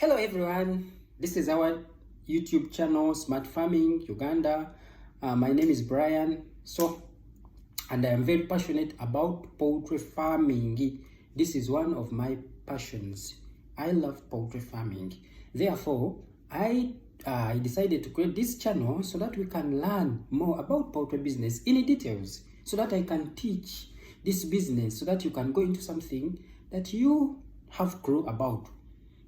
Hello everyone, this is our YouTube channel, Smart Farming Uganda. My name is Brian, and I am very passionate about poultry farming. This is one of my passions. I love poultry farming. Therefore, I decided to create this channel so that we can learn more about poultry business in details, so that I can teach this business, so that you can go into something that you have clue about.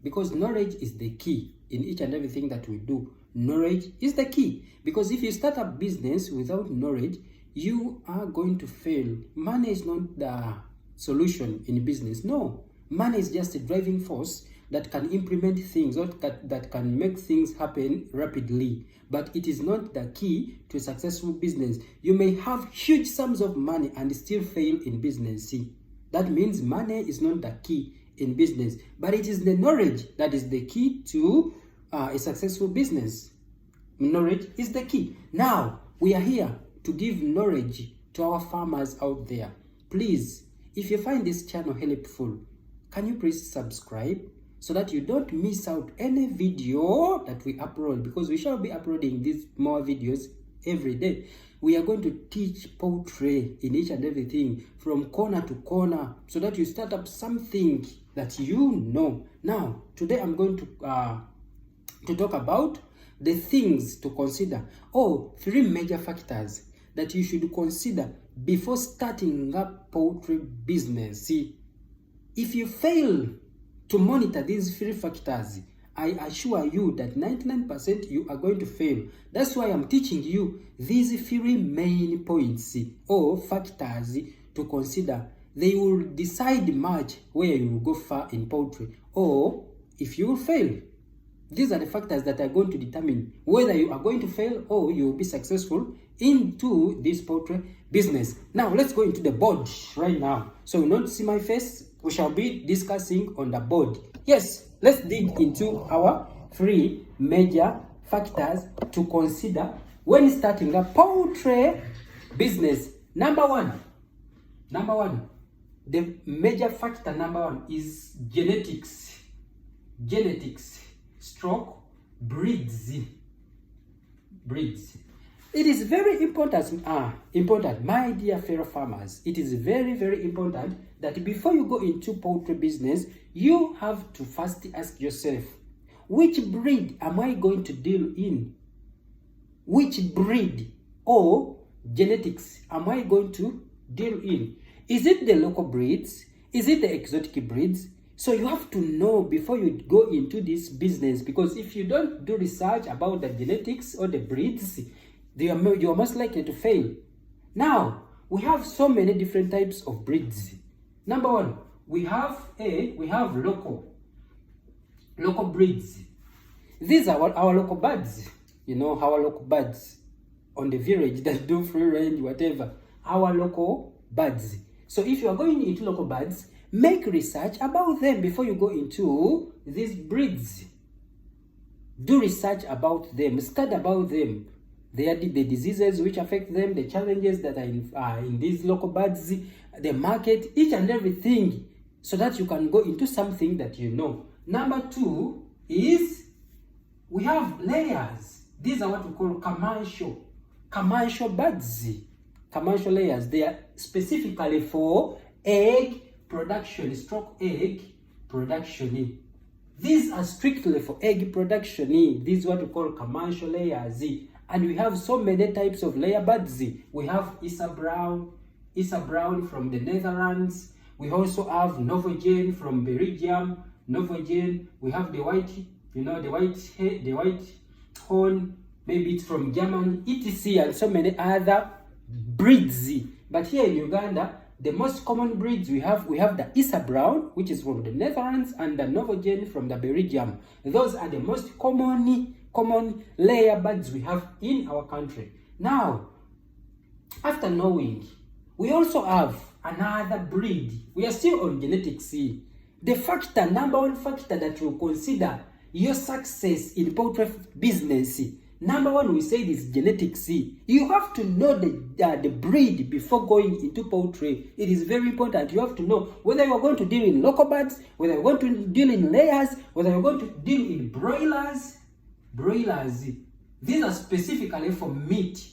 Because knowledge is the key in each and everything that we do. Knowledge is the key. Because if you start a business without knowledge, you are going to fail. Money is not the solution in business. No, money is just a driving force that can implement things, or that can make things happen rapidly. But it is not the key to a successful business. You may have huge sums of money and still fail in business. See, that means money is not the key in business, but it is the knowledge that is the key to a successful business. Knowledge is the key. Now we are here to give knowledge to our farmers out there. Please, if you find this channel helpful, can you please subscribe so that you don't miss out any video that we upload, because we shall be uploading these more videos every day. We are going to teach poultry in each and everything from corner to corner, so that you start up something that you know. Now, today I'm going to talk about the things to consider, or 3 major factors that you should consider before starting up poultry business. See, if you fail to monitor these 3 factors, I assure you that 99% you are going to fail. That's why I'm teaching you these 3 main points or factors to consider. They will decide much where you will go far in poultry, or if you will fail. These are the factors that are going to determine whether you are going to fail or you will be successful into this poultry business. Now let's go into the board right now. So you don't see my face, we shall be discussing on the board. Yes, let's dig into our 3 major factors to consider when starting a poultry business. Number one, the major factor number 1 is genetics. Stroke breeds. It is very important, my dear fellow farmers. It is very, very important that before you go into poultry business, you have to first ask yourself, which breed am I going to deal in? Which breed or genetics am I going to deal in? Is it the local breeds? Is it the exotic breeds? So you have to know before you go into this business, because if you don't do research about the genetics or the breeds, you are most likely to fail. Now, we have so many different types of breeds. Number 1, we have local breeds. These are our local birds. You know, our local birds on the village that do free range, whatever. Our local birds. So if you are going into local birds, make research about them before you go into these breeds. Do research about them, study about them, the diseases which affect them, the challenges that are in these local birds, the market, each and everything, so that you can go into something that you know. Number 2 is we have layers. These are what we call commercial birds. Commercial layers, they are specifically for egg production, egg production. These are strictly for egg production. These are what we call commercial layers. And we have so many types of layer birds. We have Isa Brown from the Netherlands. We also have Novogen from Belgium. We have the white, the white horn, maybe it's from Germany, etc. and so many other breeds. But here in Uganda, the most common breeds we have the Isa Brown, which is from the Netherlands, and the Novogen from the Belgium. Those are the most common layer birds we have in our country. Now, after knowing, we also have another breed. We are still on genetics. Number 1 factor that will consider your success in poultry business. Number one, we say this genetics. You have to know the breed before going into poultry. It is very important. You have to know whether you are going to deal in local birds, whether you're going to deal in layers, whether you're going to deal in broilers. Broilers, these are specifically for meat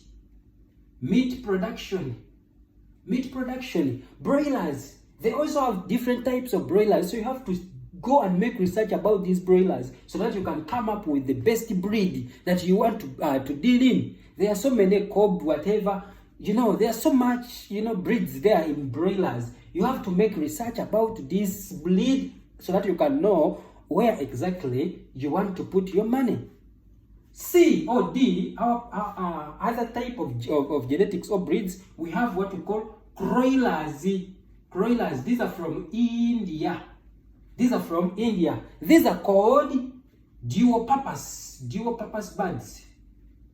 production. Broilers, they also have different types of broilers, so you have to go and make research about these broilers so that you can come up with the best breed that you want to deal in. There are so many cob, whatever, there are so much, breeds there in broilers. You have to make research about this breed so that you can know where exactly you want to put your money. C or D, our other type of genetics or breeds, we have what we call broilers. Broilers, these are from India. These are called dual purpose birds.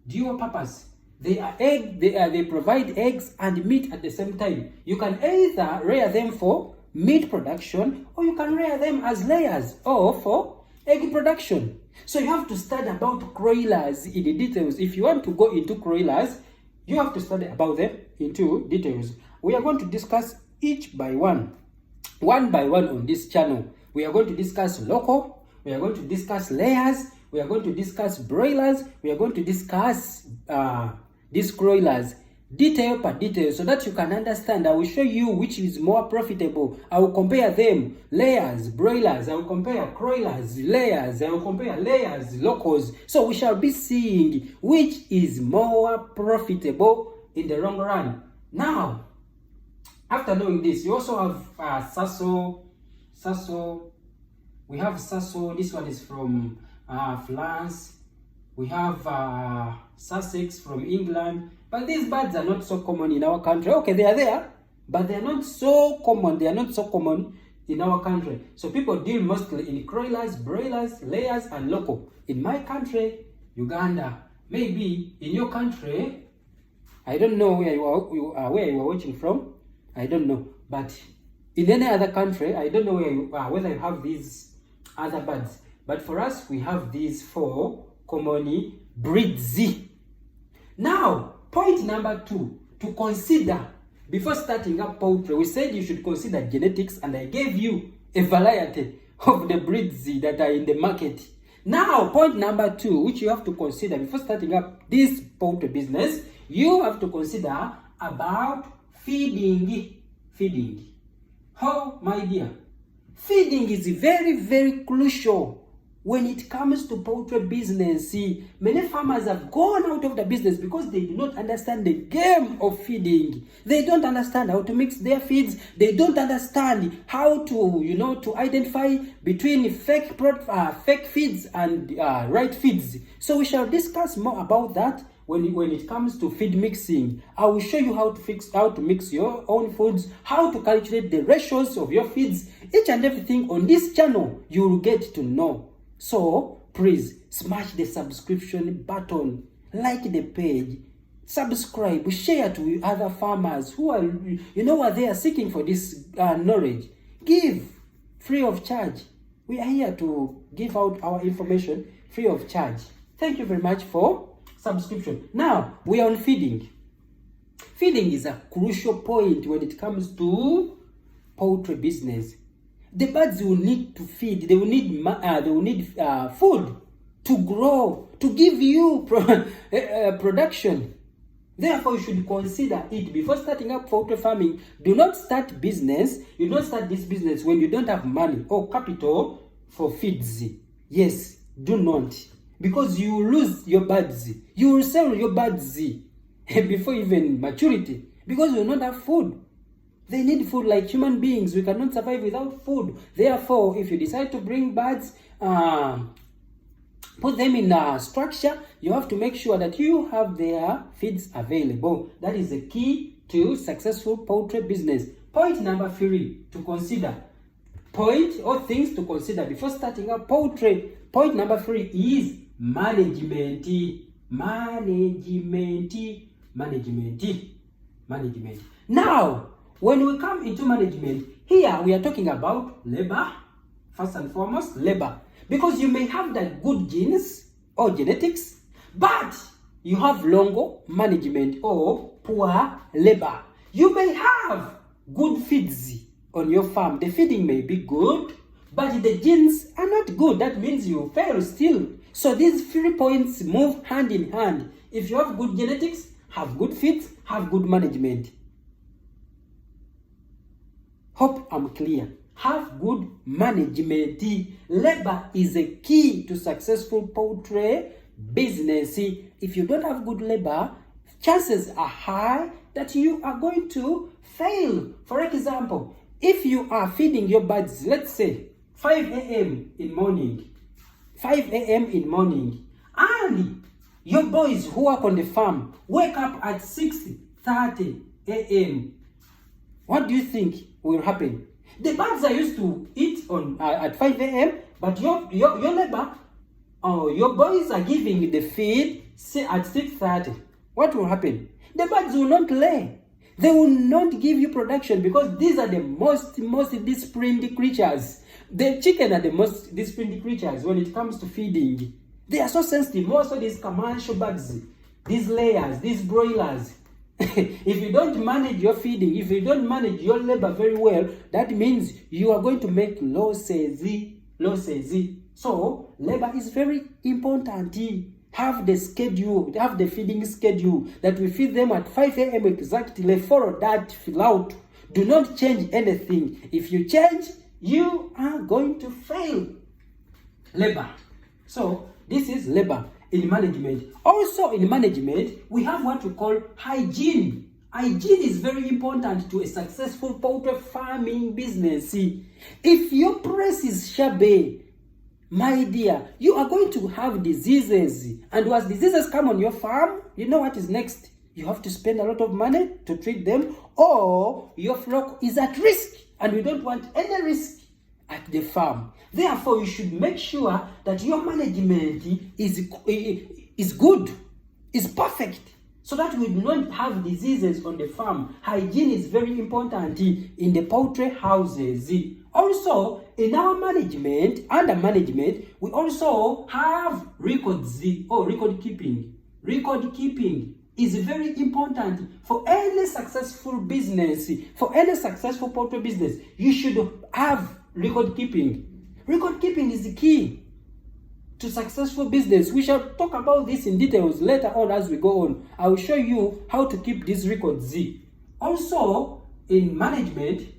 Dual purpose. They provide eggs and meat at the same time. You can either rear them for meat production, or you can rear them as layers or for egg production. So you have to study about broilers in the details. If you want to go into broilers, you have to study about them into details. We are going to discuss each by one by one on this channel. We are going to discuss local, we are going to discuss layers, we are going to discuss broilers, we are going to discuss these broilers detail per detail so that you can understand. I will show you which is more profitable. I will compare them, layers, broilers, I will compare broilers, layers, I will compare layers, locals. So we shall be seeing which is more profitable in the long run. Now, after knowing this, you also have Sasso. We have Sasso. This one is from France. We have Sussex from England. But these birds are not so common in our country. Okay, they are there, but they are not so common. They are not so common in our country. So people deal mostly in broilers, layers, and local. In my country, Uganda, maybe in your country, I don't know where you are watching from. I don't know, but in any other country, I don't know where you are, whether you have these other birds. But for us, we have these 4 common breeds. Now, point number 2 to consider before starting up poultry. We said you should consider genetics, and I gave you a variety of the breeds that are in the market. Now, point number 2, which you have to consider before starting up this poultry business, you have to consider about feeding. Oh, my dear, feeding is very, very crucial when it comes to poultry business. See, many farmers have gone out of the business because they do not understand the game of feeding. They don't understand how to mix their feeds. They don't understand how to, to identify between fake feeds and right feeds. So we shall discuss more about that when it comes to feed mixing. I will show you how to mix your own foods, how to calculate the ratios of your feeds, each and everything on this channel you will get to know. So please smash the subscription button, like the page, subscribe, share to other farmers who are they are seeking for this knowledge. Give free of charge. We are here to give out our information free of charge. Thank you very much for subscription. Now we are on feeding. Feeding is a crucial point when it comes to poultry business. The birds will need to feed. They will need food to grow, to give you production. Therefore, you should consider it before starting up poultry farming. Do not start business. You don't start this business when you don't have money or capital for feeds. Yes, do not, because you will lose your birds. You will sell your birds before even maturity because you will not have food. They need food like human beings. We cannot survive without food. Therefore, if you decide to bring birds, put them in a structure, you have to make sure that you have their feeds available. That is the key to successful poultry business. Point number 3 to consider. Things to consider before starting up poultry. Point number 3 is management. Now, when we come into management, here we are talking about labor, first and foremost, labor. Because you may have the good genes or genetics, but you have long management or poor labor. You may have good feeds on your farm. The feeding may be good, but the genes are not good. That means you fail still. So these 3 points move hand in hand. If you have good genetics, have good feeds, have good management. Hope I'm clear. Have good management. Labor is a key to successful poultry business. If you don't have good labor, chances are high that you are going to fail. For example, if you are feeding your birds, let's say 5 a.m. in morning, 5 a.m. in morning, and your boys who work on the farm wake up at 6:30 a.m. What do you think will happen? The birds are used to eat on at 5 a.m., but your labor, your boys are giving the feed at 6:30. What will happen? The birds will not lay. They will not give you production because these are the most disciplined creatures. The chicken are the most disciplined creatures when it comes to feeding. They are so sensitive. Also these commercial birds, these layers, these broilers. If you don't manage your feeding, if you don't manage your labor very well, that means you are going to make losses. So labor is very important. Have the schedule, have the feeding schedule that we feed them at 5 a.m. exactly. Follow that, fill out. Do not change anything. If you change, you are going to fail. Labor. So this is labor in management. Also in management, we have what we call hygiene. Hygiene is very important to a successful poultry farming business. If your place is shabby, my dear, you are going to have diseases. And once diseases come on your farm, you know what is next? You have to spend a lot of money to treat them, or your flock is at risk. And we don't want any risk at the farm. Therefore, you should make sure that your management is good, is perfect, so that we do not have diseases on the farm. Hygiene is very important in the poultry houses. Also, in our management, under management, we also have records or record keeping. Record keeping is very important for any successful business. For any successful poultry business, you should have record keeping. Record keeping is the key to successful business. We shall talk about this in details later on as we go on. I will show you how to keep these records. Also, in management,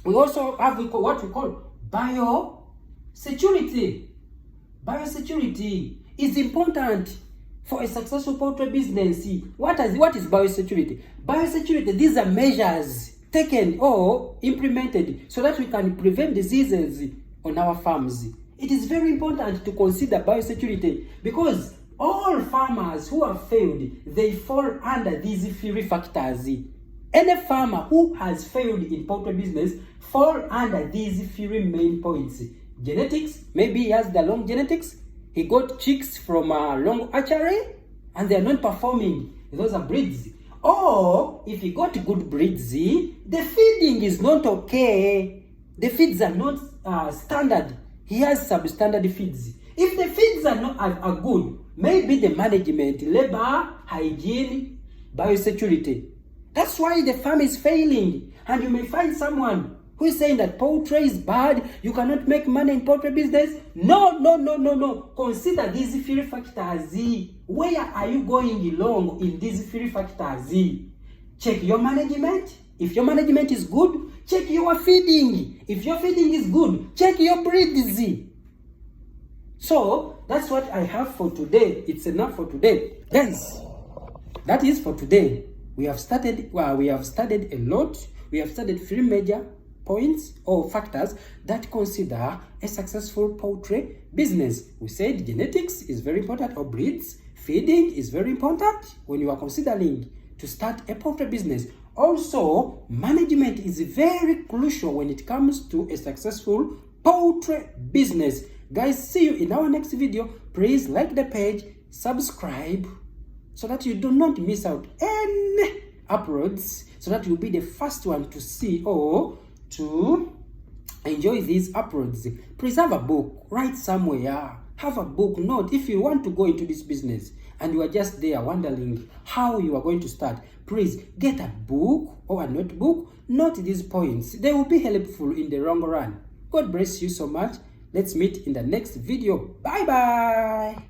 we also have what we call biosecurity. Biosecurity is important for a successful poultry business. What is biosecurity? Biosecurity, these are measures taken or implemented so that we can prevent diseases on our farms. It is very important to consider biosecurity because all farmers who have failed, they fall under these 3 factors. Any farmer who has failed in poultry business fall under these 3 main points. Genetics, maybe he has the long genetics. He got chicks from a long archery and they are not performing. Those are breeds. Or if he got good breeds, the feeding is not okay. The feeds are not standard. He has substandard feeds. If the feeds are good, maybe the management, labor, hygiene, biosecurity. That's why the farm is failing. And you may find someone who is saying that poultry is bad, you cannot make money in poultry business. No. Consider these 3 factors. Where are you going wrong in these 3 factors? Check your management. If your management is good, check your feeding. If your feeding is good, check your breeds. So that's what I have for today. It's enough for today, guys. That is for today. We have studied a lot. We have studied 3 major points or factors that consider a successful poultry business. We said genetics is very important, or breeds. Feeding is very important when you are considering to start a poultry business. Also, management is very crucial when it comes to a successful poultry business. Guys, see you in our next video. Please like the page, subscribe, so that you do not miss out any uploads, so that you'll be the first one to see or to enjoy these uploads. Please have a book, write somewhere. Have a book. Note, if you want to go into this business and you are just there wondering how you are going to start, please get a book or a notebook. Note these points. They will be helpful in the long run. God bless you so much. Let's meet in the next video. Bye bye.